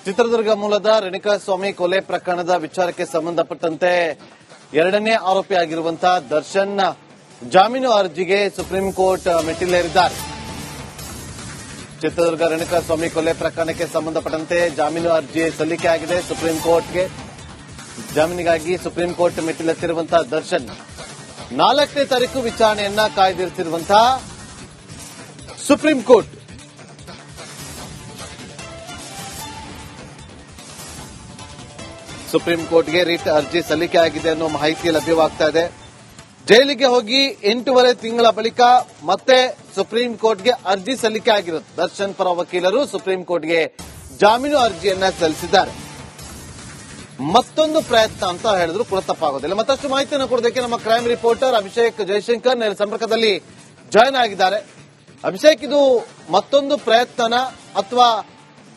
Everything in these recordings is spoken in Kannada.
ಚಿತ್ರದುರ್ಗ ಮೂಲದ ರೇಣುಕಾಸ್ವಾಮಿ ಕೊಲೆ ಪ್ರಕರಣದ ವಿಚಾರಕ್ಕೆ ಸಂಬಂಧಪಟ್ಟಂತೆ ಎರಡನೇ ಆರೋಪಿಯಾಗಿರುವಂತಹ ದರ್ಶನ್ ಜಾಮೀನು ಅರ್ಜಿಗೆ ಸುಪ್ರೀಂ ಕೋರ್ಟ್ ಮೆಟ್ಟಿಲೇರಿದ್ದಾರೆ. ಚಿತ್ರದುರ್ಗ ರೇಣುಕಾಸ್ವಾಮಿ ಕೊಲೆ ಪ್ರಕರಣಕ್ಕೆ ಸಂಬಂಧಪಟ್ಟಂತೆ ಜಾಮೀನು ಅರ್ಜಿ ಸಲ್ಲಿಕೆ ಆಗಿದೆ ಸುಪ್ರೀಂ ಕೋರ್ಟ್ಗೆ. ಜಾಮೀನಿಗಾಗಿ ಸುಪ್ರೀಂ ಕೋರ್ಟ್ ಮೆಟ್ಟಿಲೆತ್ತಿರುವಂತಹ ದರ್ಶನ್ 4ನೇ ತಾರೀಕು ವಿಚಾರಣೆಯನ್ನ ಕಾಯ್ದಿರಿಸಿರುವಂತಹ ಸುಪ್ರೀಂ ಕೋರ್ಟ್ ಸುಪ್ರೀಂ ಕೋರ್ಟ್ಗೆ ರಿಟ್ ಅರ್ಜಿ ಸಲ್ಲಿಕೆ ಆಗಿದೆ ಅನ್ನೋ ಮಾಹಿತಿ ಲಭ್ಯವಾಗ್ತಾ ಇದೆ. ಜೈಲಿಗೆ ಹೋಗಿ 8.5 ತಿಂಗಳ ಬಳಿಕ ಮತ್ತೆ ಸುಪ್ರೀಂ ಕೋರ್ಟ್ಗೆ ಅರ್ಜಿ ಸಲ್ಲಿಕೆ ಆಗಿರುತ್ತೆ. ದರ್ಶನ್ ಪರ ವಕೀಲರು ಸುಪ್ರೀಂ ಕೋರ್ಟ್ಗೆ ಜಾಮೀನು ಅರ್ಜಿಯನ್ನ ಸಲ್ಲಿಸಿದ್ದಾರೆ. ಮತ್ತೊಂದು ಪ್ರಯತ್ನ ಅಂತ ಹೇಳಿದ್ರು ಕೂಡ ತಪ್ಪಾಗೋದಿಲ್ಲ. ಮತ್ತಷ್ಟು ಮಾಹಿತಿಯನ್ನು ಕೊಡೋದಕ್ಕೆ ನಮ್ಮ ಕ್ರೈಮ್ ರಿಪೋರ್ಟರ್ ಅಭಿಷೇಕ್ ಜಯಶಂಕರ್ ನೇರ ಸಂಪರ್ಕದಲ್ಲಿ ಜಾಯ್ನ್ ಆಗಿದ್ದಾರೆ. ಅಭಿಷೇಕ್, ಇದು ಮತ್ತೊಂದು ಪ್ರಯತ್ನನ ಅಥವಾ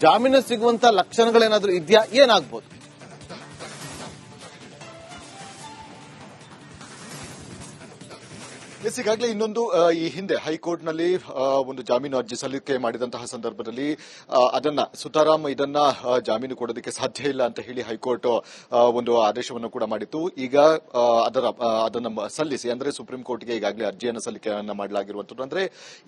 ಜಾಮೀನು ಸಿಗುವಂತ ಲಕ್ಷಣಗಳೇನಾದ್ರೂ ಇದೆಯಾ? ಏನಾಗಬಹುದು? ಈಗಾಗಲೇ ಇನ್ನೊಂದು ಈ ಹಿಂದೆ ಹೈಕೋರ್ಟ್ನಲ್ಲಿ ಒಂದು ಜಾಮೀನು ಅರ್ಜಿ ಸಲ್ಲಿಕೆ ಮಾಡಿದಂತಹ ಸಂದರ್ಭದಲ್ಲಿ ಅದನ್ನ ಸುತಾರಾಮ್ ಇದನ್ನ ಜಾಮೀನು ಕೊಡೋದಕ್ಕೆ ಸಾಧ್ಯ ಇಲ್ಲ ಅಂತ ಹೇಳಿ ಹೈಕೋರ್ಟ್ ಒಂದು ಆದೇಶವನ್ನು ಕೂಡ ಮಾಡಿತ್ತು. ಈಗ ಅದನ್ನ ಸಲ್ಲಿಸಿ ಅಂದ್ರೆ ಸುಪ್ರೀಂ ಕೋರ್ಟ್ಗೆ ಈಗಾಗಲೇ ಅರ್ಜಿಯನ್ನು ಸಲ್ಲಿಕೆಯನ್ನ ಮಾಡಲಾಗಿರುವಂತದ್ದು. ಅಂದ್ರೆ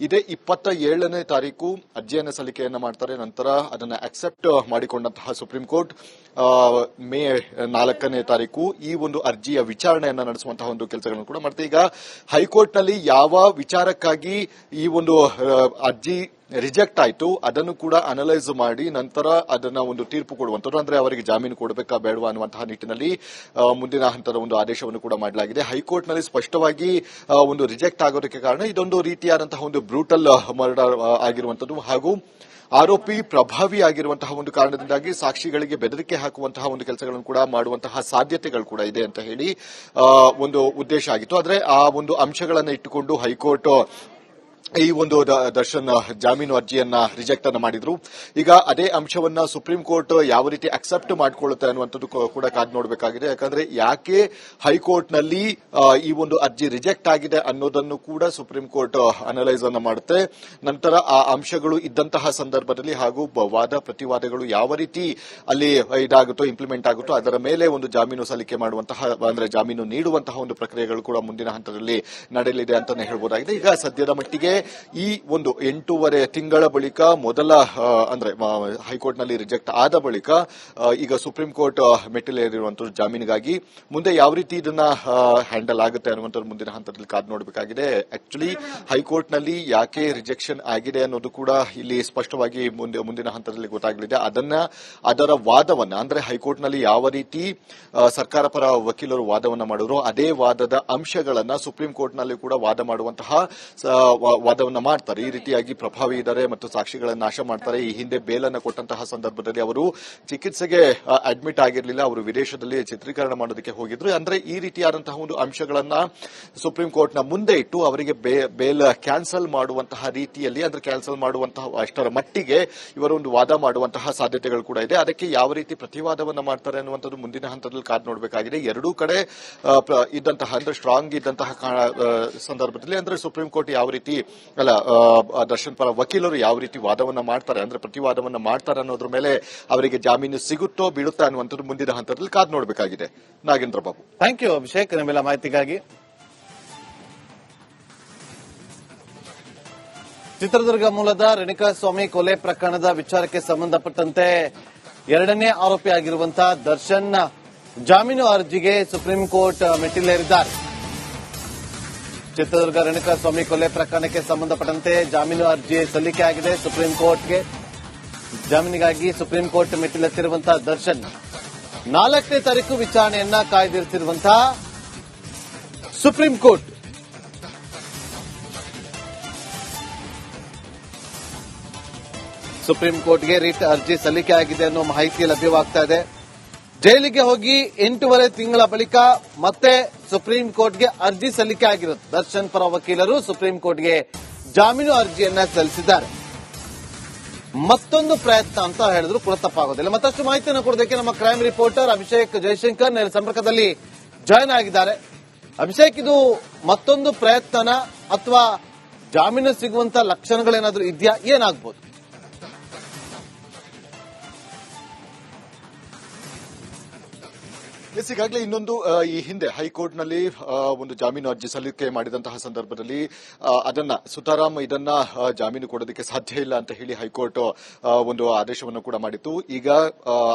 ಇದೇ 27ನೇ ತಾರೀಕು ಅರ್ಜಿಯನ್ನು ಸಲ್ಲಿಕೆಯನ್ನ ಮಾಡ್ತಾರೆ. ನಂತರ ಅದನ್ನ ಅಕ್ಸೆಪ್ಟ್ ಮಾಡಿಕೊಂಡಂತಹ ಸುಪ್ರೀಂ ಕೋರ್ಟ್ ಮೇ 4ನೇ ತಾರೀಕು ಈ ಒಂದು ಅರ್ಜಿಯ ವಿಚಾರಣೆಯನ್ನ ನಡೆಸುವಂತಹ ಒಂದು ಕೆಲಸಗಳನ್ನು ಕೂಡ ಮಾಡ್ತಾರೆ. ಈಗ ಹೈಕೋರ್ಟ್ನಲ್ಲಿ ಯಾವ ವಿಚಾರಕ್ಕಾಗಿ ಈ ಒಂದು ಅರ್ಜಿ ರಿಜೆಕ್ಟ್ ಆಯಿತು ಅದನ್ನು ಕೂಡ ಅನಲೈಸ್ ಮಾಡಿ ನಂತರ ಅದನ್ನ ಒಂದು ತೀರ್ಪು ಕೊಡುವಂತದ್ದು, ಅಂದ್ರೆ ಅವರಿಗೆ ಜಾಮೀನು ಕೊಡಬೇಕಾ ಬೇಡವಾ ಅನ್ನುವಂತಹ ನಿಟ್ಟಿನಲ್ಲಿ ಮುಂದಿನ ಹಂತದ ಒಂದು ಆದೇಶವನ್ನು ಕೂಡ ಮಾಡಲಾಗಿದೆ. ಹೈಕೋರ್ಟ್ನಲ್ಲಿ ಸ್ಪಷ್ಟವಾಗಿ ಒಂದು ರಿಜೆಕ್ಟ್ ಆಗೋದಕ್ಕೆ ಕಾರಣ ಇದೊಂದು ರೀತಿಯಾದಂತಹ ಒಂದು ಬ್ರೂಟಲ್ ಮರ್ಡರ್ ಆಗಿರುವಂತದ್ದು ಹಾಗೂ ಆರೋಪಿ ಪ್ರಭಾವಿ ಆಗಿರುವಂತಹ ಒಂದು ಕಾರಣದಿಂದಾಗಿ ಸಾಕ್ಷಿಗಳಿಗೆ ಬೆದರಿಕೆ ಹಾಕುವಂತಹ ಒಂದು ಕೆಲಸಗಳನ್ನು ಕೂಡ ಮಾಡುವಂತಹ ಸಾಧ್ಯತೆಗಳು ಕೂಡ ಇದೆ ಅಂತ ಹೇಳಿ ಒಂದು ಉದ್ದೇಶ ಆಗಿತ್ತು. ಆದರೆ ಆ ಒಂದು ಅಂಶಗಳನ್ನು ಇಟ್ಟುಕೊಂಡು ಹೈಕೋರ್ಟ್ ಈ ಒಂದು ದರ್ಶನ್ ಜಾಮೀನು ಅರ್ಜಿಯನ್ನ ರಿಜೆಕ್ಟ್ ಅನ್ನು ಮಾಡಿದ್ರು. ಈಗ ಅದೇ ಅಂಶವನ್ನ ಸುಪ್ರೀಂ ಕೋರ್ಟ್ ಯಾವ ರೀತಿ ಅಕ್ಸೆಪ್ಟ್ ಮಾಡಿಕೊಳ್ಳುತ್ತೆ ಅನ್ನುವಂಥದ್ದು ಕೂಡ ಕಾದು ನೋಡಬೇಕಾಗಿದೆ. ಯಾಕಂದ್ರೆ ಯಾಕೆ ಹೈಕೋರ್ಟ್ನಲ್ಲಿ ಈ ಒಂದು ಅರ್ಜಿ ರಿಜೆಕ್ಟ್ ಆಗಿದೆ ಅನ್ನೋದನ್ನು ಕೂಡ ಸುಪ್ರೀಂ ಕೋರ್ಟ್ ಅನಲೈಸ್ ಅನ್ನು ಮಾಡುತ್ತೆ. ನಂತರ ಆ ಅಂಶಗಳು ಇದ್ದಂತಹ ಸಂದರ್ಭದಲ್ಲಿ ಹಾಗೂ ವಾದ ಪ್ರತಿವಾದಗಳು ಯಾವ ರೀತಿ ಅಲ್ಲಿ ಇದಾಗುತ್ತೋ ಇಂಪ್ಲಿಮೆಂಟ್ ಆಗುತ್ತೋ ಅದರ ಮೇಲೆ ಒಂದು ಜಾಮೀನು ಸಲ್ಲಿಕೆ ಮಾಡುವಂತಹ ಅಂದ್ರೆ ಜಾಮೀನು ನೀಡುವಂತಹ ಒಂದು ಪ್ರಕ್ರಿಯೆಗಳು ಕೂಡ ಮುಂದಿನ ಹಂತದಲ್ಲಿ ನಡೆಯಲಿದೆ ಅಂತಾನೆ ಹೇಳ್ಬೋದಾಗಿದೆ. ಈಗ ಸದ್ಯದ ಮಟ್ಟಿಗೆ ಈ ಒಂದು 8.5 ತಿಂಗಳ ಬಳಿಕ ಮೊದಲ ಅಂದ್ರೆ ಹೈಕೋರ್ಟ್ನಲ್ಲಿ ರಿಜೆಕ್ಟ್ ಆದ ಬಳಿಕ ಈಗ ಸುಪ್ರೀಂ ಕೋರ್ಟ್ ಮೆಟ್ಟಿಲೇರಿರುವಂತಹ ಜಾಮೀನಿಗಾಗಿ ಮುಂದೆ ಯಾವ ರೀತಿ ಇದನ್ನ ಹ್ಯಾಂಡಲ್ ಆಗುತ್ತೆ ಅನ್ನುವಂಥದ್ದು ಮುಂದಿನ ಹಂತದಲ್ಲಿ ಕಾದು ನೋಡಬೇಕಾಗಿದೆ. ಆಕ್ಚುಲಿ ಹೈಕೋರ್ಟ್ನಲ್ಲಿ ಯಾಕೆ ರಿಜೆಕ್ಷನ್ ಆಗಿದೆ ಅನ್ನೋದು ಕೂಡ ಇಲ್ಲಿ ಸ್ಪಷ್ಟವಾಗಿ ಮುಂದಿನ ಹಂತದಲ್ಲಿ ಗೊತ್ತಾಗಲಿದೆ. ಅದರ ವಾದವನ್ನ ಅಂದ್ರೆ ಹೈಕೋರ್ಟ್ನಲ್ಲಿ ಯಾವ ರೀತಿ ಸರ್ಕಾರ ಪರ ವಕೀಲರು ವಾದವನ್ನ ಮಾಡಿದ್ರು ಅದೇ ವಾದದ ಅಂಶಗಳನ್ನ ಸುಪ್ರೀಂ ಕೋರ್ಟ್ನಲ್ಲಿ ಕೂಡ ವಾದ ಮಾಡುವಂತಹ ವಾದವನ್ನ ಮಾಡ್ತಾರೆ. ಈ ರೀತಿಯಾಗಿ ಪ್ರಭಾವಿ ಇದ್ದಾರೆ ಮತ್ತು ಸಾಕ್ಷಿಗಳನ್ನು ನಾಶ ಮಾಡ್ತಾರೆ. ಈ ಹಿಂದೆ ಬೇಲನ್ನು ಕೊಟ್ಟಂತಹ ಸಂದರ್ಭದಲ್ಲಿ ಅವರು ಚಿಕಿತ್ಸೆಗೆ ಅಡ್ಮಿಟ್ ಆಗಿರಲಿಲ್ಲ, ಅವರು ವಿದೇಶದಲ್ಲಿ ಚಿತ್ರೀಕರಣ ಮಾಡೋದಕ್ಕೆ ಹೋಗಿದ್ರು. ಅಂದ್ರೆ ಈ ರೀತಿಯಾದಂತಹ ಒಂದು ಅಂಶಗಳನ್ನ ಸುಪ್ರೀಂ ಕೋರ್ಟ್ನ ಮುಂದೆ ಇಟ್ಟು ಅವರಿಗೆ ಬೇಲ್ ಕ್ಯಾನ್ಸಲ್ ಮಾಡುವಂತಹ ರೀತಿಯಲ್ಲಿ ಅಂದ್ರೆ ಕ್ಯಾನ್ಸಲ್ ಮಾಡುವಂತಹ ಅಷ್ಟರ ಮಟ್ಟಿಗೆ ಇವರೊಂದು ವಾದ ಮಾಡುವಂತಹ ಸಾಧ್ಯತೆಗಳು ಕೂಡ ಇದೆ. ಅದಕ್ಕೆ ಯಾವ ರೀತಿ ಪ್ರತಿವಾದವನ್ನ ಮಾಡ್ತಾರೆ ಅನ್ನುವಂಥದ್ದು ಮುಂದಿನ ಹಂತದಲ್ಲಿ ಕಾದು ನೋಡಬೇಕಾಗಿದೆ. ಎರಡೂ ಕಡೆ ಇದ್ದಂತಹ ಅಂದ್ರೆ ಸ್ಟ್ರಾಂಗ್ ಇದ್ದಂತಹ ಸಂದರ್ಭದಲ್ಲಿ ಅಂದ್ರೆ ಸುಪ್ರೀಂ ಕೋರ್ಟ್ ಯಾವ ರೀತಿ ದರ್ಶನ್ ಪರ ವಕೀಲರು ಯಾವ ರೀತಿ ವಾದವನ್ನ ಮಾಡ್ತಾರೆ ಅಂದ್ರೆ ಪ್ರತಿವಾದವನ್ನ ಮಾಡ್ತಾರೆ ಅನ್ನೋದ್ರ ಮೇಲೆ ಅವರಿಗೆ ಜಾಮೀನು ಸಿಗುತ್ತೋ ಬೀಳುತ್ತಾ ಅನ್ನುವಂಥದ್ದು ಮುಂದಿನ ಹಂತದಲ್ಲಿ ಕಾದು ನೋಡಬೇಕಾಗಿದೆ. ನಾಗೇಂದ್ರ ಬಾಬು, ಥ್ಯಾಂಕ್ ಯು ಅಭಿಷೇಕ್ ನಿಮ್ಮೆಲ್ಲ ಮಾಹಿತಿಗಾಗಿ. ಚಿತ್ರದುರ್ಗ ಮೂಲದ ರೇಣುಕಾಸ್ವಾಮಿ ಕೊಲೆ ಪ್ರಕರಣದ ವಿಚಾರಕ್ಕೆ ಸಂಬಂಧಪಟ್ಟಂತೆ ಎರಡನೇ ಆರೋಪಿಯಾಗಿರುವಂತಹ ದರ್ಶನ್ ಜಾಮೀನು ಅರ್ಜಿಗೆ ಸುಪ್ರೀಂ ಕೋರ್ಟ್ ಮೆಟ್ಟಿಲೇರಿದ್ದಾರೆ. ಚಿತ್ರದುರ್ಗ ರೇಣುಕಾಸ್ವಾಮಿ ಕೊಲೆ ಪ್ರಕರಣಕ್ಕೆ ಸಂಬಂಧಪಟ್ಟಂತೆ ಜಾಮೀನು ಅರ್ಜಿ ಸಲ್ಲಿಕೆ ಆಗಿದೆ ಸುಪ್ರೀಂ ಕೋರ್ಟ್ಗೆ. ಜಾಮೀನಿಗಾಗಿ ಸುಪ್ರೀಂ ಕೋರ್ಟ್ ಮೆಟ್ಟಿಲೆತ್ತಿರುವಂತಹ ದರ್ಶನ್ 4ನೇ ತಾರೀಕು ವಿಚಾರಣೆಯನ್ನ ಕಾಯ್ದಿರಿಸಿರುವಂತಹ ಸುಪ್ರೀಂ ಕೋರ್ಟ್ ಸುಪ್ರೀಂ ಕೋರ್ಟ್ಗೆ ರಿಟ್ ಅರ್ಜಿ ಸಲ್ಲಿಕೆ ಆಗಿದೆ ಅನ್ನೋ ಮಾಹಿತಿ ಲಭ್ಯವಾಗ್ತಾ ಇದೆ. ಜೈಲಿಗೆ ಹೋಗಿ 8.5 ತಿಂಗಳ ಬಳಿಕ ಮತ್ತೆ ಸುಪ್ರೀಂ ಕೋರ್ಟ್ಗೆ ಅರ್ಜಿ ಸಲ್ಲಿಕೆ ಆಗಿರುತ್ತೆ. ದರ್ಶನ್ ಪರ ವಕೀಲರು ಸುಪ್ರೀಂ ಕೋರ್ಟ್ಗೆ ಜಾಮೀನು ಅರ್ಜಿಯನ್ನ ಸಲ್ಲಿಸಿದ್ದಾರೆ. ಮತ್ತೊಂದು ಪ್ರಯತ್ನ ಅಂತ ಹೇಳಿದ್ರು ಕೂಡ ತಪ್ಪಾಗೋದಿಲ್ಲ. ಮತ್ತಷ್ಟು ಮಾಹಿತಿಯನ್ನು ಕೊಡೋದಕ್ಕೆ ನಮ್ಮ ಕ್ರೈಮ್ ರಿಪೋರ್ಟರ್ ಅಭಿಷೇಕ್ ಜಯಶಂಕರ್ ನೇರ ಸಂಪರ್ಕದಲ್ಲಿ ಜಾಯ್ನ್ ಆಗಿದ್ದಾರೆ. ಅಭಿಷೇಕ್, ಇದು ಮತ್ತೊಂದು ಪ್ರಯತ್ನನ ಅಥವಾ ಜಾಮೀನು ಸಿಗುವಂತ ಲಕ್ಷಣಗಳೇನಾದ್ರೂ ಇದೆಯಾ? ಏನಾಗಬಹುದು? ಈಗಾಗಲೇ ಇನ್ನೊಂದು ಈ ಹಿಂದೆ ಹೈಕೋರ್ಟ್ನಲ್ಲಿ ಒಂದು ಜಾಮೀನು ಅರ್ಜಿ ಸಲ್ಲಿಕೆ ಮಾಡಿದಂತಹ ಸಂದರ್ಭದಲ್ಲಿ ಅದನ್ನ ಸುತಾರಾಮ್ ಇದನ್ನ ಜಾಮೀನು ಕೊಡೋದಕ್ಕೆ ಸಾಧ್ಯ ಇಲ್ಲ ಅಂತ ಹೇಳಿ ಹೈಕೋರ್ಟ್ ಒಂದು ಆದೇಶವನ್ನು ಕೂಡ ಮಾಡಿತ್ತು. ಈಗ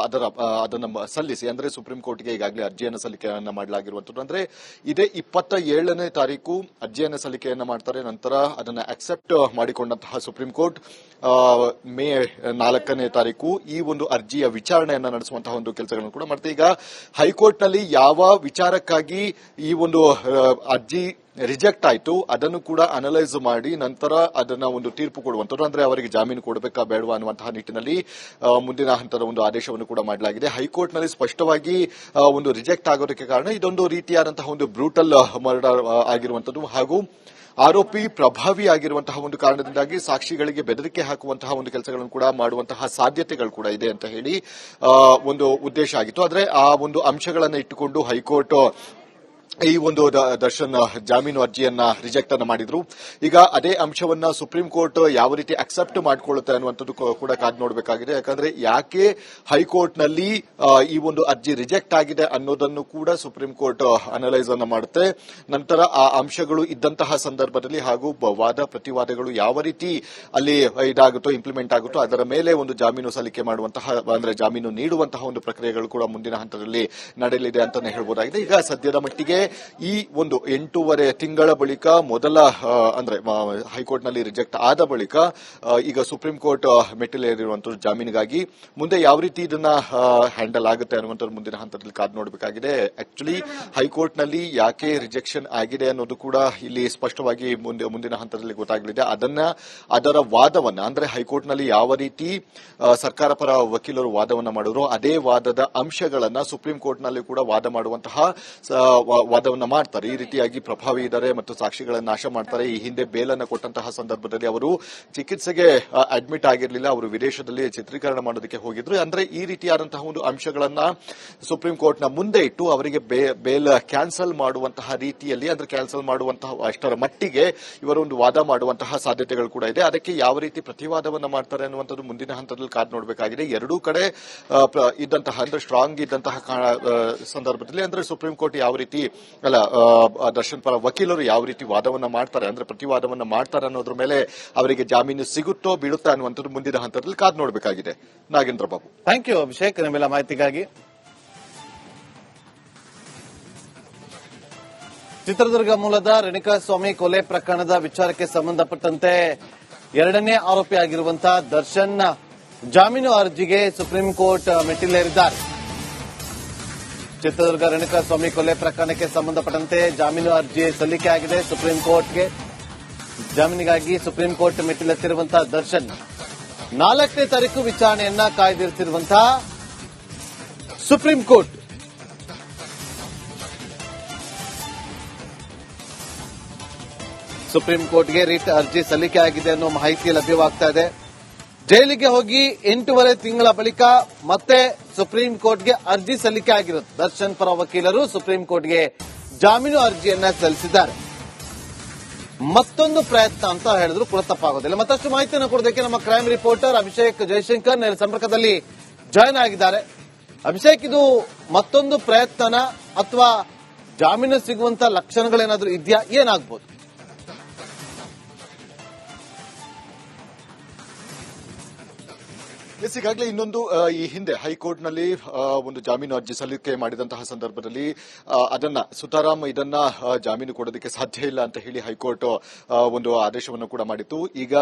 ಅದನ್ನ ಸಲ್ಲಿಸಿ ಅಂದ್ರೆ ಸುಪ್ರೀಂ ಕೋರ್ಟ್ಗೆ ಈಗಾಗಲೇ ಅರ್ಜಿಯನ್ನು ಸಲ್ಲಿಕೆಯನ್ನ ಮಾಡಲಾಗಿರುವಂತದ್ದು. ಅಂದ್ರೆ ಇದೇ 27ನೇ ತಾರೀಕು ಅರ್ಜಿಯನ್ನು ಸಲ್ಲಿಕೆಯನ್ನ ಮಾಡ್ತಾರೆ. ನಂತರ ಅದನ್ನ ಅಕ್ಸೆಪ್ಟ್ ಮಾಡಿಕೊಂಡಂತಹ ಸುಪ್ರೀಂ ಕೋರ್ಟ್ ಮೇ 4ನೇ ತಾರೀಕು ಈ ಒಂದು ಅರ್ಜಿಯ ವಿಚಾರಣೆಯನ್ನ ನಡೆಸುವಂತಹ ಒಂದು ಕೆಲಸಗಳನ್ನು ಕೂಡ ಮಾಡ್ತಾರೆ. ಈಗ ಹೈಕೋರ್ಟ್ನಲ್ಲಿ ಯಾವ ವಿಚಾರಕ್ಕಾಗಿ ಈ ಒಂದು ಅರ್ಜಿ ರಿಜೆಕ್ಟ್ ಆಯಿತು ಅದನ್ನು ಕೂಡ ಅನಲೈಸ್ ಮಾಡಿ ನಂತರ ಅದನ್ನ ಒಂದು ತೀರ್ಪು ಕೊಡುವಂತದ್ದು. ಅಂದ್ರೆ ಅವರಿಗೆ ಜಾಮೀನು ಕೊಡಬೇಕಾ ಬೇಡವಾ ಅನ್ನುವಂತಹ ನಿಟ್ಟಿನಲ್ಲಿ ಮುಂದಿನ ಹಂತದ ಒಂದು ಆದೇಶವನ್ನು ಕೂಡ ಮಾಡಲಾಗಿದೆ. ಹೈಕೋರ್ಟ್ನಲ್ಲಿ ಸ್ಪಷ್ಟವಾಗಿ ಒಂದು ರಿಜೆಕ್ಟ್ ಆಗೋದಕ್ಕೆ ಕಾರಣ ಇದೊಂದು ರೀತಿಯಾದಂತಹ ಒಂದು ಬ್ರೂಟಲ್ ಮರ್ಡರ್ ಆಗಿರುವಂತದ್ದು ಹಾಗೂ ಆರೋಪಿ ಪ್ರಭಾವಿ ಆಗಿರುವಂತಹ ಒಂದು ಕಾರಣದಿಂದಾಗಿ ಸಾಕ್ಷಿಗಳಿಗೆ ಬೆದರಿಕೆ ಹಾಕುವಂತಹ ಒಂದು ಕೆಲಸಗಳನ್ನು ಕೂಡ ಮಾಡುವಂತಹ ಸಾಧ್ಯತೆಗಳು ಕೂಡ ಇದೆ ಅಂತ ಹೇಳಿ ಒಂದು ಉದ್ದೇಶ ಆಗಿತ್ತು. ಆದರೆ ಆ ಒಂದು ಅಂಶಗಳನ್ನು ಇಟ್ಟುಕೊಂಡು ಹೈಕೋರ್ಟ್ ಈ ಒಂದು ದರ್ಶನ್ ಜಾಮೀನು ಅರ್ಜಿಯನ್ನ ರಿಜೆಕ್ಟ್ ಅನ್ನು ಮಾಡಿದ್ರು. ಈಗ ಅದೇ ಅಂಶವನ್ನ ಸುಪ್ರೀಂ ಕೋರ್ಟ್ ಯಾವ ರೀತಿ ಅಕ್ಸೆಪ್ಟ್ ಮಾಡಿಕೊಳ್ಳುತ್ತೆ ಅನ್ನುವಂಥದ್ದು ಕೂಡ ಕಾದು ನೋಡಬೇಕಾಗಿದೆ. ಯಾಕಂದ್ರೆ ಯಾಕೆ ಹೈಕೋರ್ಟ್ನಲ್ಲಿ ಈ ಒಂದು ಅರ್ಜಿ ರಿಜೆಕ್ಟ್ ಆಗಿದೆ ಅನ್ನೋದನ್ನು ಕೂಡ ಸುಪ್ರೀಂ ಕೋರ್ಟ್ ಅನಲೈಸ್ ಅನ್ನು ಮಾಡುತ್ತೆ. ನಂತರ ಆ ಅಂಶಗಳು ಇದ್ದಂತಹ ಸಂದರ್ಭದಲ್ಲಿ ಹಾಗೂ ವಾದ ಪ್ರತಿವಾದಗಳು ಯಾವ ರೀತಿ ಅಲ್ಲಿ ಇದಾಗುತ್ತೋ ಇಂಪ್ಲಿಮೆಂಟ್ ಆಗುತ್ತೋ ಅದರ ಮೇಲೆ ಒಂದು ಜಾಮೀನು ಸಲ್ಲಿಕೆ ಮಾಡುವಂತಹ ಅಂದ್ರೆ ಜಾಮೀನು ನೀಡುವಂತಹ ಒಂದು ಪ್ರಕ್ರಿಯೆಗಳು ಕೂಡ ಮುಂದಿನ ಹಂತದಲ್ಲಿ ನಡೆಯಲಿದೆ ಅಂತಾನೆ ಹೇಳ್ಬೋದಾಗಿದೆ. ಈಗ ಸದ್ಯದ ಮಟ್ಟಿಗೆ ಈ ಒಂದು 8.5 ತಿಂಗಳ ಬಳಿಕ ಮೊದಲ ಅಂದ್ರೆ ಹೈಕೋರ್ಟ್ನಲ್ಲಿ ರಿಜೆಕ್ಟ್ ಆದ ಬಳಿಕ ಈಗ ಸುಪ್ರೀಂ ಕೋರ್ಟ್ ಮೆಟ್ಟಿಲೇರಿರುವಂತಹ ಜಾಮೀನಿಗಾಗಿ ಮುಂದೆ ಯಾವ ರೀತಿ ಇದನ್ನ ಹ್ಯಾಂಡಲ್ ಆಗುತ್ತೆ ಅನ್ನುವಂಥದ್ದು ಮುಂದಿನ ಹಂತದಲ್ಲಿ ಕಾದು ನೋಡಬೇಕಾಗಿದೆ. ಆಕ್ಚುಲಿ ಹೈಕೋರ್ಟ್ನಲ್ಲಿ ಯಾಕೆ ರಿಜೆಕ್ಷನ್ ಆಗಿದೆ ಅನ್ನೋದು ಕೂಡ ಇಲ್ಲಿ ಸ್ಪಷ್ಟವಾಗಿ ಮುಂದಿನ ಹಂತದಲ್ಲಿ ಗೊತ್ತಾಗಲಿದೆ. ಅದರ ವಾದವನ್ನ ಅಂದ್ರೆ ಹೈಕೋರ್ಟ್ನಲ್ಲಿ ಯಾವ ರೀತಿ ಸರ್ಕಾರ ಪರ ವಕೀಲರು ವಾದವನ್ನ ಮಾಡಿದ್ರು ಅದೇ ವಾದದ ಅಂಶಗಳನ್ನ ಸುಪ್ರೀಂ ಕೋರ್ಟ್ನಲ್ಲಿ ಕೂಡ ವಾದ ಮಾಡುವಂತಹ ವಾದವನ್ನ ಮಾಡ್ತಾರೆ. ಈ ರೀತಿಯಾಗಿ ಪ್ರಭಾವಿ ಇದ್ದಾರೆ ಮತ್ತು ಸಾಕ್ಷಿಗಳನ್ನು ನಾಶ ಮಾಡ್ತಾರೆ. ಈ ಹಿಂದೆ ಬೇಲನ್ನು ಕೊಟ್ಟಂತಹ ಸಂದರ್ಭದಲ್ಲಿ ಅವರು ಚಿಕಿತ್ಸೆಗೆ ಅಡ್ಮಿಟ್ ಆಗಿರಲಿಲ್ಲ, ಅವರು ವಿದೇಶದಲ್ಲಿ ಚಿತ್ರೀಕರಣ ಮಾಡೋದಕ್ಕೆ ಹೋಗಿದ್ರು. ಅಂದ್ರೆ ಈ ರೀತಿಯಾದಂತಹ ಒಂದು ಅಂಶಗಳನ್ನ ಸುಪ್ರೀಂ ಕೋರ್ಟ್ನ ಮುಂದೆ ಇಟ್ಟು ಅವರಿಗೆ ಬೇಲ್ ಕ್ಯಾನ್ಸಲ್ ಮಾಡುವಂತಹ ರೀತಿಯಲ್ಲಿ ಅಂದ್ರೆ ಕ್ಯಾನ್ಸಲ್ ಮಾಡುವಂತಹ ಅಷ್ಟರ ಮಟ್ಟಿಗೆ ಇವರೊಂದು ವಾದ ಮಾಡುವಂತಹ ಸಾಧ್ಯತೆಗಳು ಕೂಡ ಇದೆ. ಅದಕ್ಕೆ ಯಾವ ರೀತಿ ಪ್ರತಿವಾದವನ್ನ ಮಾಡ್ತಾರೆ ಅನ್ನುವಂಥದ್ದು ಮುಂದಿನ ಹಂತದಲ್ಲಿ ಕಾದು ನೋಡಬೇಕಾಗಿದೆ. ಎರಡೂ ಕಡೆ ಇದ್ದಂತಹ ಅಂದ್ರೆ ಸ್ಟ್ರಾಂಗ್ ಇದ್ದಂತಹ ಸಂದರ್ಭದಲ್ಲಿ ಅಂದ್ರೆ ಸುಪ್ರೀಂ ಕೋರ್ಟ್ ಯಾವ ರೀತಿ ದರ್ಶನ್ ಪರ ವಕೀಲರು ಯಾವ ರೀತಿ ವಾದವನ್ನ ಮಾಡ್ತಾರೆ ಅಂದ್ರೆ ಪ್ರತಿವಾದವನ್ನ ಮಾಡ್ತಾರೆ ಅನ್ನೋದ್ರ ಮೇಲೆ ಅವರಿಗೆ ಜಾಮೀನು ಸಿಗುತ್ತೋ ಬೀಳುತ್ತಾ ಅನ್ನುವಂಥದ್ದು ಮುಂದಿನ ಹಂತದಲ್ಲಿ ಕಾದು ನೋಡಬೇಕಾಗಿದೆ. ನಾಗೇಂದ್ರ ಬಾಬು, ಥ್ಯಾಂಕ್ ಯು ಅಭಿಷೇಕ್ ನಿಮ್ಮೆಲ್ಲ ಮಾಹಿತಿಗಾಗಿ. ಚಿತ್ರದುರ್ಗ ಮೂಲದ ರೇಣುಕಾಸ್ವಾಮಿ ಕೊಲೆ ಪ್ರಕರಣದ ವಿಚಾರಕ್ಕೆ ಸಂಬಂಧಪಟ್ಟಂತೆ 2ನೇ ಆರೋಪಿ ಆಗಿರುವಂತಹ ದರ್ಶನ್ ಜಾಮೀನು ಅರ್ಜಿಗೆ ಸುಪ್ರೀಂ ಕೋರ್ಟ್ ಮೆಟ್ಟಿಲೇರಿದ್ದಾರೆ. ಚಿತ್ರದುರ್ಗ ರೇಣುಕಾಸ್ವಾಮಿ ಕೊಲೆ ಪ್ರಕರಣಕ್ಕೆ ಸಂಬಂಧಪಟ್ಟಂತೆ ಜಾಮೀನು ಅರ್ಜಿ ಸಲ್ಲಿಕೆ ಆಗಿದೆ ಸುಪ್ರೀಂ ಕೋರ್ಟ್ಗೆ. ಜಾಮೀನಿಗಾಗಿ ಸುಪ್ರೀಂ ಕೋರ್ಟ್ ಮೆಟ್ಟಿಲೆತ್ತಿರುವಂತಹ ದರ್ಶನ್ 4ನೇ ತಾರೀಕು ವಿಚಾರಣೆಯನ್ನ ಕಾಯ್ದಿರಿಸಿರುವಂತಹ ಸುಪ್ರೀಂ ಕೋರ್ಟ್ ಸುಪ್ರೀಂ ಕೋರ್ಟ್ಗೆ ರಿಟ್ ಅರ್ಜಿ ಸಲ್ಲಿಕೆ ಆಗಿದೆ ಅನ್ನೋ ಮಾಹಿತಿ ಲಭ್ಯವಾಗ್ತಾ ಇದೆ. ಜೈಲಿಗೆ ಹೋಗಿ 8.5 ತಿಂಗಳ ಬಳಿಕ ಮತ್ತೆ ಸುಪ್ರೀಂ ಕೋರ್ಟ್ಗೆ ಅರ್ಜಿ ಸಲ್ಲಿಕೆ ಆಗಿರುತ್ತೆ. ದರ್ಶನ್ ಪರ ವಕೀಲರು ಸುಪ್ರೀಂ ಕೋರ್ಟ್ಗೆ ಜಾಮೀನು ಅರ್ಜಿಯನ್ನ ಸಲ್ಲಿಸಿದ್ದಾರೆ. ಮತ್ತೊಂದು ಪ್ರಯತ್ನ ಅಂತ ಹೇಳಿದ್ರು ಕೂಡ ತಪ್ಪಾಗೋದಿಲ್ಲ. ಮತ್ತಷ್ಟು ಮಾಹಿತಿಯನ್ನು ಕೊಡೋದಕ್ಕೆ ನಮ್ಮ ಕ್ರೈಮ್ ರಿಪೋರ್ಟರ್ ಅಭಿಷೇಕ್ ಜಯಶಂಕರ್ ನೇರ ಸಂಪರ್ಕದಲ್ಲಿ ಜಾಯ್ನ್ ಆಗಿದ್ದಾರೆ. ಅಭಿಷೇಕ್, ಇದು ಮತ್ತೊಂದು ಪ್ರಯತ್ನನ ಅಥವಾ ಜಾಮೀನು ಸಿಗುವಂತ ಲಕ್ಷಣಗಳೇನಾದ್ರೂ ಇದೆಯಾ? ಏನಾಗಬಹುದು? ಈಗಾಗಲೇ ಇನ್ನೊಂದು ಈ ಹಿಂದೆ ಹೈಕೋರ್ಟ್ನಲ್ಲಿ ಒಂದು ಜಾಮೀನು ಅರ್ಜಿ ಸಲ್ಲಿಕೆ ಮಾಡಿದಂತಹ ಸಂದರ್ಭದಲ್ಲಿ ಅದನ್ನ ಸುತಾರಾಮ್ ಇದನ್ನ ಜಾಮೀನು ಕೊಡೋದಕ್ಕೆ ಸಾಧ್ಯ ಇಲ್ಲ ಅಂತ ಹೇಳಿ ಹೈಕೋರ್ಟ್ ಒಂದು ಆದೇಶವನ್ನು ಕೂಡ ಮಾಡಿತ್ತು. ಈಗ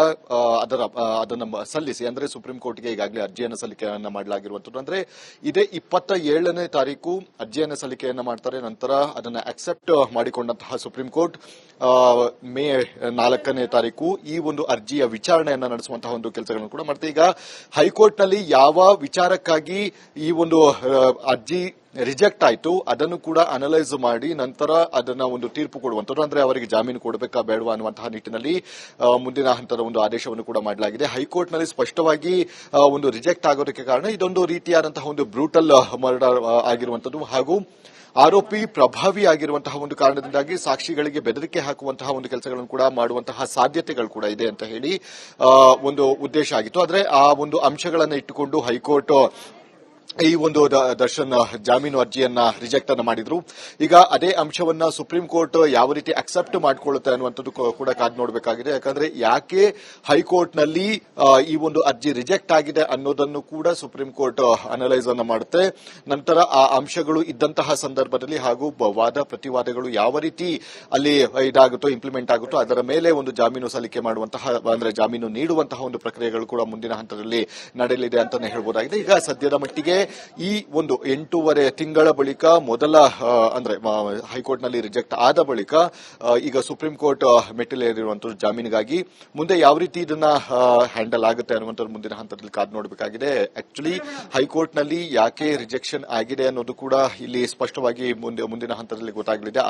ಅದನ್ನ ಸಲ್ಲಿಸಿ ಅಂದ್ರೆ ಸುಪ್ರೀಂ ಕೋರ್ಟ್ಗೆ ಈಗಾಗಲೇ ಅರ್ಜಿಯನ್ನು ಸಲ್ಲಿಕೆಯನ್ನ ಮಾಡಲಾಗಿರುವಂತದ್ದು. ಅಂದ್ರೆ ಇದೇ 27ನೇ ತಾರೀಕು ಅರ್ಜಿಯನ್ನು ಸಲ್ಲಿಕೆಯನ್ನ ಮಾಡ್ತಾರೆ. ನಂತರ ಅದನ್ನ ಅಕ್ಸೆಪ್ಟ್ ಮಾಡಿಕೊಂಡಂತಹ ಸುಪ್ರೀಂ ಕೋರ್ಟ್ ಮೇ 4ನೇ ತಾರೀಕು ಈ ಒಂದು ಅರ್ಜಿಯ ವಿಚಾರಣೆಯನ್ನ ನಡೆಸುವಂತಹ ಒಂದು ಕೆಲಸಗಳನ್ನು ಕೂಡ ಮಾಡ್ತಾರೆ. ಈಗ ಹೈಕೋರ್ಟ್ನಲ್ಲಿ ಯಾವ ವಿಚಾರಕ್ಕಾಗಿ ಈ ಒಂದು ಅರ್ಜಿ ರಿಜೆಕ್ಟ್ ಆಯಿತು ಅದನ್ನು ಕೂಡ ಅನಲೈಸ್ ಮಾಡಿ ನಂತರ ಅದನ್ನ ಒಂದು ತೀರ್ಪು ಕೊಡುವಂತದ್ದು. ಅಂದ್ರೆ ಅವರಿಗೆ ಜಾಮೀನು ಕೊಡಬೇಕಾ ಬೇಡವಾ ಅನ್ನುವಂತಹ ನಿಟ್ಟಿನಲ್ಲಿ ಮುಂದಿನ ಹಂತದ ಒಂದು ಆದೇಶವನ್ನು ಕೂಡ ಮಾಡಲಾಗಿದೆ. ಹೈಕೋರ್ಟ್ನಲ್ಲಿ ಸ್ಪಷ್ಟವಾಗಿ ಒಂದು ರಿಜೆಕ್ಟ್ ಆಗೋದಕ್ಕೆ ಕಾರಣ ಇದೊಂದು ರೀತಿಯಾದಂತಹ ಒಂದು ಬ್ರೂಟಲ್ ಮರ್ಡರ್ ಆಗಿರುವಂತದ್ದು ಹಾಗೂ ಆರೋಪಿ ಪ್ರಭಾವಿ ಆಗಿರುವಂತಹ ಒಂದು ಕಾರಣದಿಂದಾಗಿ ಸಾಕ್ಷಿಗಳಿಗೆ ಬೆದರಿಕೆ ಹಾಕುವಂತಹ ಒಂದು ಕೆಲಸಗಳನ್ನು ಕೂಡ ಮಾಡುವಂತಹ ಸಾಧ್ಯತೆಗಳು ಕೂಡ ಇದೆ ಅಂತ ಹೇಳಿ ಒಂದು ಉದ್ದೇಶ ಆಗಿತ್ತು. ಆದರೆ ಆ ಒಂದು ಅಂಶಗಳನ್ನು ಇಟ್ಟುಕೊಂಡು ಹೈಕೋರ್ಟ್ ಈ ಒಂದು ದರ್ಶನ್ ಜಾಮೀನು ಅರ್ಜಿಯನ್ನ ರಿಜೆಕ್ಟ್ ಅನ್ನ ಮಾಡಿದ್ರು. ಈಗ ಅದೇ ಅಂಶವನ್ನ ಸುಪ್ರೀಂ ಕೋರ್ಟ್ ಯಾವ ರೀತಿ ಅಕ್ಸೆಪ್ಟ್ ಮಾಡಿಕೊಳ್ಳುತ್ತೆ ಅನ್ನುವಂಥದ್ದು ಕೂಡ ಕಾದು ನೋಡಬೇಕಾಗಿದೆ. ಯಾಕಂದ್ರೆ ಯಾಕೆ ಹೈಕೋರ್ಟ್ ನಲ್ಲಿ ಈ ಒಂದು ಅರ್ಜಿ ರಿಜೆಕ್ಟ್ ಆಗಿದೆ ಅನ್ನೋದನ್ನು ಕೂಡ ಸುಪ್ರೀಂ ಕೋರ್ಟ್ ಅನಲೈಸ್ ಅನ್ನ ಮಾಡುತ್ತೆ. ನಂತರ ಆ ಅಂಶಗಳು ಇದ್ದಂತಹ ಸಂದರ್ಭದಲ್ಲಿ ಹಾಗೂ ವಾದ ಪ್ರತಿವಾದಗಳು ಯಾವ ರೀತಿ ಅಲ್ಲಿ ಇದಾಗುತ್ತೋ ಇಂಪ್ಲಿಮೆಂಟ್ ಆಗುತ್ತೋ ಅದರ ಮೇಲೆ ಒಂದು ಜಾಮೀನು ಸಲ್ಲಿಕೆ ಮಾಡುವಂತಹ ಅಂದ್ರೆ ಜಾಮೀನು ನೀಡುವಂತಹ ಒಂದು ಪ್ರಕ್ರಿಯೆಗಳು ಕೂಡ ಮುಂದಿನ ಹಂತದಲ್ಲಿ ನಡೆಯಲಿದೆ ಅಂತಾನೆ ಹೇಳ್ಬೋದಾಗಿದೆ. ಈಗ ಸದ್ಯದ ಮಟ್ಟಿಗೆ ಈ ಒಂದು 8.5 ತಿಂಗಳ ಬಳಿಕ ಮೊದಲ ಅಂದ್ರೆ ಹೈಕೋರ್ಟ್ ನಲ್ಲಿ ರಿಜೆಕ್ಟ್ ಆದ ಬಳಿಕ ಈಗ ಸುಪ್ರೀಂ ಕೋರ್ಟ್ ಮೆಟ್ಟಿಲೇರಿರುವಂತಹ ಜಾಮೀನಿಗಾಗಿ ಮುಂದೆ ಯಾವ ರೀತಿ ಇದನ್ನ ಹ್ಯಾಂಡಲ್ ಆಗುತ್ತೆ ಅನ್ನುವಂಥದ್ದು ಮುಂದಿನ ಹಂತದಲ್ಲಿ ಕಾದು ನೋಡಬೇಕಾಗಿದೆ. ಆಕ್ಚುಲಿ ಹೈಕೋರ್ಟ್ ನಲ್ಲಿ ಯಾಕೆ ರಿಜೆಕ್ಷನ್ ಆಗಿದೆ ಅನ್ನೋದು ಕೂಡ ಇಲ್ಲಿ ಸ್ಪಷ್ಟವಾಗಿ ಮುಂದಿನ ಹಂತದಲ್ಲಿ ಗೊತ್ತಾಗಲಿದೆ.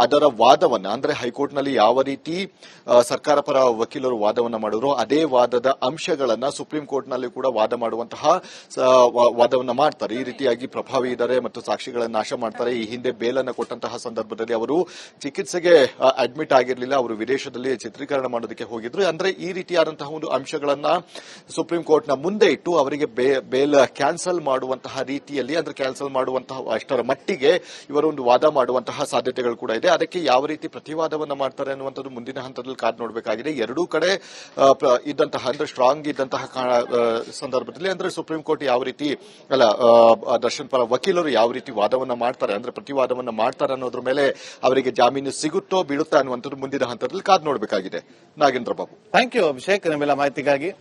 ಅದರ ವಾದವನ್ನ ಅಂದ್ರೆ ಹೈಕೋರ್ಟ್ ನಲ್ಲಿ ಯಾವ ರೀತಿ ಸರ್ಕಾರ ಪರ ವಕೀಲರು ವಾದವನ್ನ ಮಾಡಿದ್ರು ಅದೇ ವಾದದ ಅಂಶಗಳನ್ನ ಸುಪ್ರೀಂ ಕೋರ್ಟ್ ನಲ್ಲಿ ಕೂಡ ವಾದ ಮಾಡುವಂತಹ ವಾದವನ್ನ ಮಾಡ್ತಾರೆ. ಈ ರೀತಿಯಾಗಿ ಪ್ರಭಾವಿ ಇದ್ದಾರೆ ಮತ್ತು ಸಾಕ್ಷಿಗಳನ್ನು ನಾಶ ಮಾಡ್ತಾರೆ. ಈ ಹಿಂದೆ ಬೇಲನ್ನು ಕೊಟ್ಟಂತಹ ಸಂದರ್ಭದಲ್ಲಿ ಅವರು ಚಿಕಿತ್ಸೆಗೆ ಅಡ್ಮಿಟ್ ಆಗಿರಲಿಲ್ಲ, ಅವರು ವಿದೇಶದಲ್ಲಿ ಚಿತ್ರೀಕರಣ ಮಾಡೋದಕ್ಕೆ ಹೋಗಿದ್ರು. ಅಂದ್ರೆ ಈ ರೀತಿಯಾದಂತಹ ಒಂದು ಅಂಶಗಳನ್ನ ಸುಪ್ರೀಂ ಕೋರ್ಟ್ ನ ಮುಂದೆ ಇಟ್ಟು ಅವರಿಗೆ ಬೇಲ್ ಕ್ಯಾನ್ಸಲ್ ಮಾಡುವಂತಹ ರೀತಿಯಲ್ಲಿ ಅಂದ್ರೆ ಕ್ಯಾನ್ಸಲ್ ಮಾಡುವಂತಹ ಅಷ್ಟರ ಮಟ್ಟಿಗೆ ಇವರೊಂದು ವಾದ ಮಾಡುವಂತಹ ಸಾಧ್ಯತೆಗಳು ಕೂಡ ಇದೆ. ಅದಕ್ಕೆ ಯಾವ ರೀತಿ ಪ್ರತಿವಾದವನ್ನ ಮಾಡ್ತಾರೆ ಅನ್ನುವಂಥದ್ದು ಮುಂದಿನ ಹಂತದಲ್ಲಿ ಕಾದು ನೋಡಬೇಕಾಗಿದೆ. ಎರಡೂ ಕಡೆ ಇದ್ದಂತಹ ಅಂದ್ರೆ ಸ್ಟ್ರಾಂಗ್ ಇದ್ದಂತಹ ಸಂದರ್ಭದಲ್ಲಿ ಅಂದ್ರೆ ಸುಪ್ರೀಂ ಕೋರ್ಟ್ ಯಾವ ರೀತಿ ದರ್ಶನ್ ಪರ ವಕೀಲರು ಯಾವ ರೀತಿ ವಾದವನ್ನ ಮಾಡ್ತಾರೆ ಅಂದ್ರೆ ಪ್ರತಿವಾದವನ್ನ ಮಾಡ್ತಾರೆ ಅನ್ನೋದ್ರ ಮೇಲೆ ಅವರಿಗೆ ಜಾಮೀನು ಸಿಗುತ್ತೋ ಬೀಳುತ್ತಾ ಅನ್ನುವಂಥದ್ದು ಮುಂದಿನ ಹಂತದಲ್ಲಿ ಕಾದು ನೋಡಬೇಕಾಗಿದೆ. ನಾಗೇಂದ್ರ ಬಾಬು, ಥ್ಯಾಂಕ್ ಯು ಅಭಿಷೇಕ್ ನಿಮ್ಮೆಲ್ಲ ಮಾಹಿತಿಗಾಗಿ.